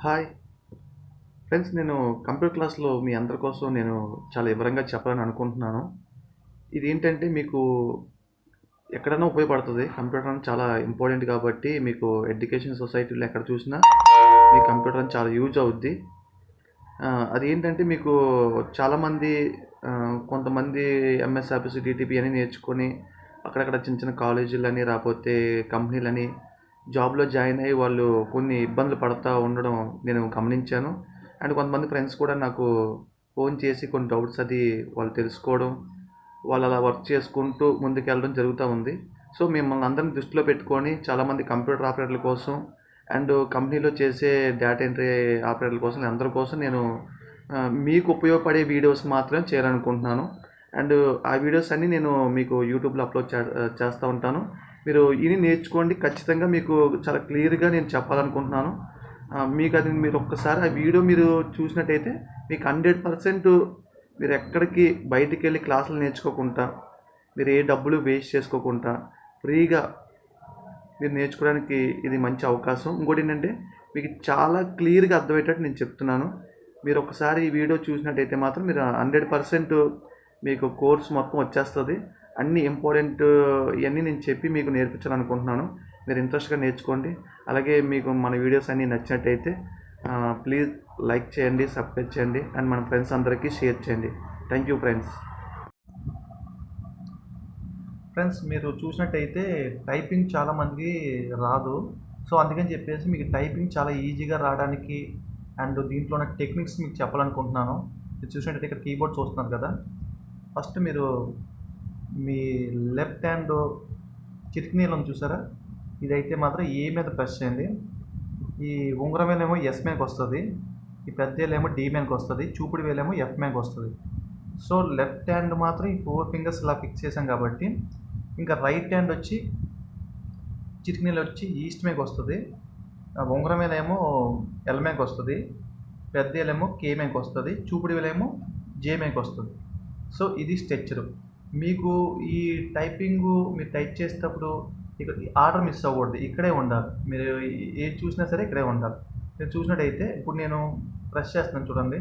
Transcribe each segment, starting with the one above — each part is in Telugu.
హాయ్ ఫ్రెండ్స్, నేను కంప్యూటర్ క్లాస్లో మీ అందరి కోసం నేను చాలా వివరంగా చెప్పాలని అనుకుంటున్నాను. ఇదేంటంటే మీకు ఎక్కడైనా ఉపయోగపడుతుంది. కంప్యూటర్ అనేది చాలా ఇంపార్టెంట్ కాబట్టి మీకు ఎడ్యుకేషన్ సొసైటీలో ఎక్కడ చూసినా మీ కంప్యూటర్ అని చాలా యూజ్ అవుద్ది. అదేంటంటే మీకు చాలామంది కొంతమంది ఎంఎస్ ఆఫీస్, డిటిపి అని నేర్చుకొని అక్కడక్కడ చిన్న చిన్న కాలేజీలని రాకపోతే కంపెనీలని జాబ్లో జాయిన్ అయ్యి వాళ్ళు కొన్ని ఇబ్బందులు పడతా ఉండడం నేను గమనించాను. అండ్ కొంతమంది ఫ్రెండ్స్ కూడా నాకు ఫోన్ చేసి కొన్ని డౌట్స్ అది వాళ్ళు తెలుసుకోవడం, వాళ్ళు అలా వర్క్ చేసుకుంటూ ముందుకెళ్ళడం జరుగుతూ ఉంది. సో మిమ్మల్ని అందరిని దృష్టిలో పెట్టుకొని చాలామంది కంప్యూటర్ ఆపరేటర్ల కోసం అండ్ కంపెనీలో చేసే డేటా ఎంట్రీ ఆపరేటర్ల కోసం అందరి కోసం నేను మీకు ఉపయోగపడే వీడియోస్ మాత్రమే చేయాలనుకుంటున్నాను. అండ్ ఆ వీడియోస్ అన్నీ నేను మీకు యూట్యూబ్లో అప్లోడ్ చేస్తూ ఉంటాను. మీరు ఇది నేర్చుకోండి. ఖచ్చితంగా మీకు చాలా క్లియర్గా నేను చెప్పాలనుకుంటున్నాను. మీకు అది మీరు ఒక్కసారి ఆ వీడియో మీరు చూసినట్టయితే మీకు 100% మీరు ఎక్కడికి బయటికి వెళ్ళి క్లాసులు నేర్చుకోకుండా, మీరు ఏ డబ్బులు వేస్ట్ చేసుకోకుండా ఫ్రీగా మీరు నేర్చుకోవడానికి ఇది మంచి అవకాశం. ఇంకోటి ఏంటంటే మీకు చాలా క్లియర్గా అర్థమయ్యేటట్టు నేను చెప్తున్నాను. మీరు ఒకసారి ఈ వీడియో చూసినట్టయితే మాత్రం మీరు 100% మీకు కోర్స్ మొత్తం వచ్చేస్తుంది. అన్ని ఇంపార్టెంట్ ఇవన్నీ నేను చెప్పి మీకు నేర్పించాలనుకుంటున్నాను. మీరు ఇంట్రెస్ట్గా నేర్చుకోండి. అలాగే మీకు మన వీడియోస్ అన్నీ నచ్చినట్టయితే ప్లీజ్ లైక్ చేయండి, సబ్స్క్రైబ్ చేయండి అండ్ మన ఫ్రెండ్స్ అందరికీ షేర్ చేయండి. Thank you friends. ఫ్రెండ్స్, మీరు చూసినట్టయితే టైపింగ్ చాలామందికి రాదు. సో అందుకని చెప్పేసి మీకు టైపింగ్ చాలా ఈజీగా రావడానికి అండ్ దీంట్లో ఉన్న టెక్నిక్స్ మీకు చెప్పాలనుకుంటున్నాను. మీరు చూసినట్టయితే ఇక్కడ కీబోర్డ్ చూస్తున్నారు కదా. ఫస్ట్ మీరు మీ లెఫ్ట్ హ్యాండ్ చిటికినీళ్ళు ఉంది చూసారా, ఇదైతే మాత్రం ఏ మీద ప్రెస్ చేయండి. ఈ ఉంగరం వేలేమో ఎస్ మీదకి వస్తుంది, ఈ పెద్ద వేలేమో డి మీదకి వస్తుంది, చూపుడు వేలేమో ఎఫ్ మీదకి వస్తుంది. సో లెఫ్ట్ హ్యాండ్ మాత్రం ఈ 4 ఫింగర్స్ ఇలా ఫిక్స్ చేసాం కాబట్టి ఇంకా రైట్ హ్యాండ్ వచ్చి చిటికినీళ్ళు వచ్చి ఈస్ట్ మీదకి వస్తుంది, ఉంగరం వేలేమో ఎల్ మీదకి వస్తుంది, పెద్ద వేలేమో కే మీదకి వస్తుంది, చూపుడు వేలేమో జే మీదకి వస్తుంది. సో ఇది స్ట్రెచ్చరు. మీకు ఈ టైపింగ్ మీరు టైప్ చేసేటప్పుడు ఇక్కడ ఆర్డర్ మిస్ అవ్వకూడదు, ఇక్కడే ఉండాలి. మీరు ఏది చూసినా సరే ఇక్కడే ఉండాలి. మీరు చూసినట్టయితే ఇప్పుడు నేను ప్రెస్ చేస్తున్నాను చూడండి.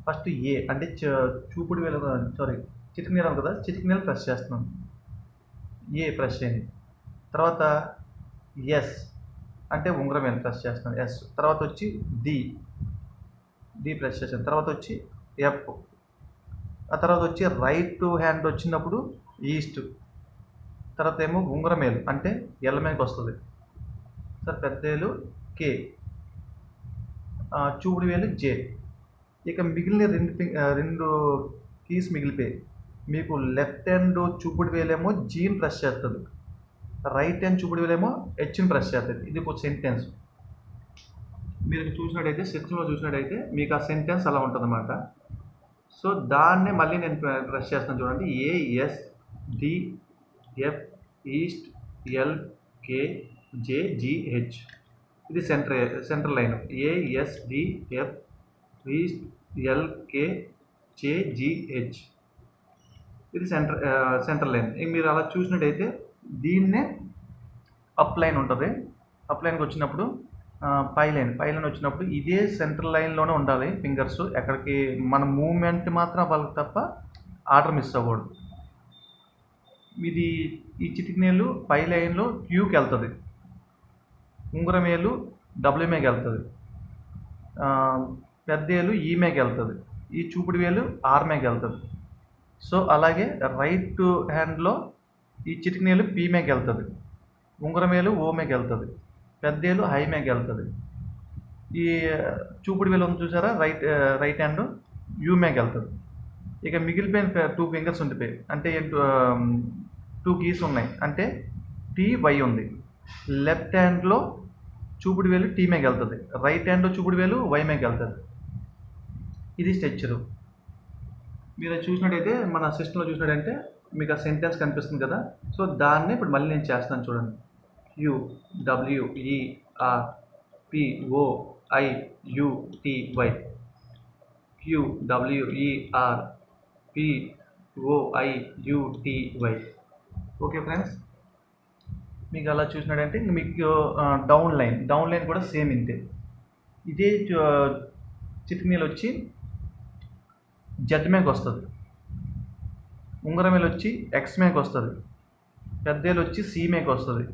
ఫస్ట్ ఏ అంటే చూపుడు వేలు, సారీ చిటికినీళ్ళు కదా, చిటికినీళ్ళు ప్రెస్ చేస్తున్నాను. ఏ ప్రెస్ చేయండి. తర్వాత ఎస్ అంటే ఉంగరం వేలు ప్రెస్ చేస్తున్నాను, ఎస్. తర్వాత వచ్చి డి, డి ప్రెస్ చేసాను. తర్వాత వచ్చి ఎఫ్. ఆ తర్వాత వచ్చి రైట్ హ్యాండ్ వచ్చినప్పుడు ఈస్ట్. తర్వాత ఏమో ఉంగరమేలు అంటే ఎల్ మీదకి వస్తుంది, సార్ పెద్దేలు కే, చూపుడు వేలు జే. ఇక మిగిలిన రెండు కీస్ మిగిలిపోయి మీకు లెఫ్ట్ హ్యాండ్ చూపుడు వేలేమో జీని ప్రెస్ చేస్తుంది, రైట్ హ్యాండ్ చూపుడు వేలేమో హెచ్ని ప్రెస్ చేస్తుంది. ఇది ఒక సెంటెన్స్. మీరు చూసినట్టయితే సెక్షన్లో చూసినట్టయితే మీకు ఆ సెంటెన్స్ అలా ఉంటుంది అన్నమాట. సో దాన్నే మళ్ళీ నేను ప్రెస్ చేస్తాను చూడండి. A S D F east L K J G H. ఇది central line. A S D F east L K J G H. ఇది సెంట్రల్ లైన్. మీరు అలా చూసినట్టయితే దీన్నే అప్ లైన్ ఉంటుంది. అప్ లైన్కి వచ్చినప్పుడు పై లైన్ వచ్చినప్పుడు ఇదే సెంట్రల్ లైన్లోనే ఉండాలి ఫింగర్స్. ఎక్కడికి మన మూమెంట్ మాత్రం వాళ్ళకి తప్ప ఆర్డర్ మిస్ అవ్వకూడదు. ఇది ఈ చిటికినేలు పై లైన్లో క్యూకి వెళ్తుంది, ఉంగరమేలు డబ్ల్యూ మీదకి వెళ్తుంది, పెద్దేలు ఈ మీదకి వెళ్తుంది, ఈ చూపుడు వేలు ఆర్ మీదకి వెళ్తుంది. సో అలాగే రైట్ హ్యాండ్లో ఈ చిటికినేలు పీ మీదకి వెళ్తుంది, ఉంగరమేలు ఓ మీదకి వెళ్తుంది, పెద్దేలు హై మీదకి వెళ్తుంది. ఈ చూపుడు వేలు ఉంది చూసారా, రైట్ హ్యాండ్ యూ మీదకి వెళ్తుంది. ఇక మిగిలిపోయిన 2 ఫింగర్స్ ఉండిపోయి అంటే 2 కీస్ ఉన్నాయి, అంటే టీ వై ఉంది. లెఫ్ట్ హ్యాండ్లో చూపుడు వేలు టీ మీదకి వెళ్తుంది, రైట్ హ్యాండ్లో చూపుడు వేలు వై మీదకి వెళ్తుంది. ఇది స్ట్రెచ్చరు. మీరు చూసినట్టయితే మన సిస్టంలో చూసినట్టయితే మీకు ఆ సెంటెన్స్ కనిపిస్తుంది కదా. సో దాన్ని ఇప్పుడు మళ్ళీ నేను చేస్తాను చూడండి. Q W E R P O I U T Y, Q W E R P O I U T Y. Okay friends, మీకు అలా చూసినట్టయితే మీకు డౌన్ లైన్ కూడా సేమ్ ఇంతే. ఇదే చిటికినీళ్ళు వచ్చి జెడ్ మీదకి వస్తుంది, ఉంగరం వేలు వచ్చి ఎక్స్ మీదకి వస్తుంది, పెద్దేలు వచ్చి సి మీదకి వస్తుంది,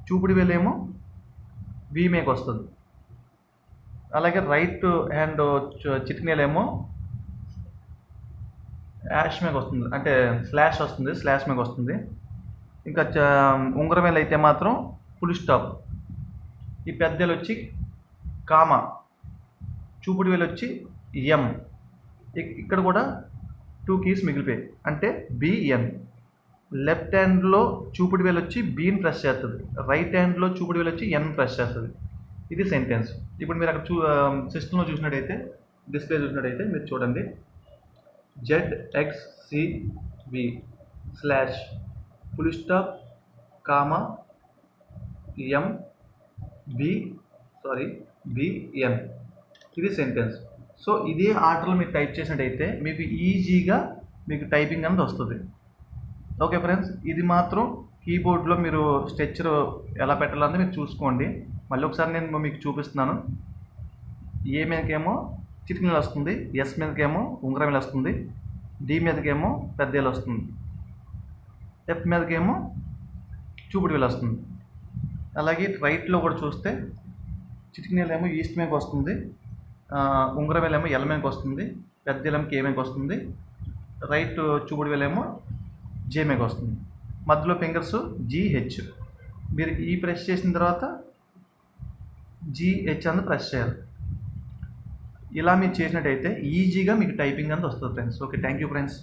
చూపుడు వేలేమో వి మీదకి వస్తుంది. అలాగే రైట్ హ్యాండ్ చిటికినీలేమో యాష్ మీదకి వస్తుంది, అంటే స్లాష్ వస్తుంది, స్లాష్ మీదకి వస్తుంది. ఇంకా ఉంగరం వేలు అయితే మాత్రం ఫుల్ స్టాప్. ఈ పెద్దేలు వచ్చి కామా, చూపుడు వేలు వచ్చి ఎం. ఇక్కడ కూడా 2 కీస్ మిగిలిపోయాయి, అంటే బిఎన్. లెఫ్ట్ హ్యాండ్లో చూపుడు వేలు వచ్చి బీని ప్రెస్ చేస్తుంది, రైట్ హ్యాండ్లో చూపుడు వేలు వచ్చి ఎన్ ప్రెస్ చేస్తుంది. ఇది సెంటెన్స్. ఇప్పుడు మీరు అక్కడ సిస్టంలో చూసినట్టయితే, డిస్ప్లే చూసినట్టయితే మీరు చూడండి, ZXCB slash full stop comma M B N. ఇది సెంటెన్స్. సో ఇదే ఆర్డర్లో మీరు టైప్ చేసినట్టయితే మీకు ఈజీగా మీకు టైపింగ్ అనేది వస్తుంది. ఓకే ఫ్రెండ్స్, ఇది మాత్రం కీబోర్డ్లో మీరు స్ట్రెచ్చర్ ఎలా పెట్టాలని మీరు చూసుకోండి. మళ్ళీ ఒకసారి నేను మీకు చూపిస్తున్నాను. ఏ మీదకేమో చిటికినీళ్ళు వస్తుంది, ఎస్ మీదకేమో ఉంగరం వేలు వస్తుంది, డి మీదకేమో పెద్దేలు వస్తుంది, ఎఫ్ మీదకేమో చూపుడు వేలు వస్తుంది. అలాగే రైట్లో కూడా చూస్తే చిటికినీళ్ళు ఏమో ఈస్ట్ మీదకి వస్తుంది, ఉంగరం వేలేమో ఎల్ మీదకి వస్తుంది, పెద్దేలేమో కే మీదకి వస్తుంది, రైట్ చూపుడు వేలేమో జే మీదకి వస్తుంది. మధ్యలో ఫింగర్స్ జిహెచ్. మీరు ఈ ప్రెస్ చేసిన తర్వాత జిహెచ్ అన్నది ప్రెస్ చేయాలి. ఇలా మీరు చేసినట్టయితే ఈజీగా మీకు టైపింగ్ అంతా వస్తుంది friends. Okay, thank you friends.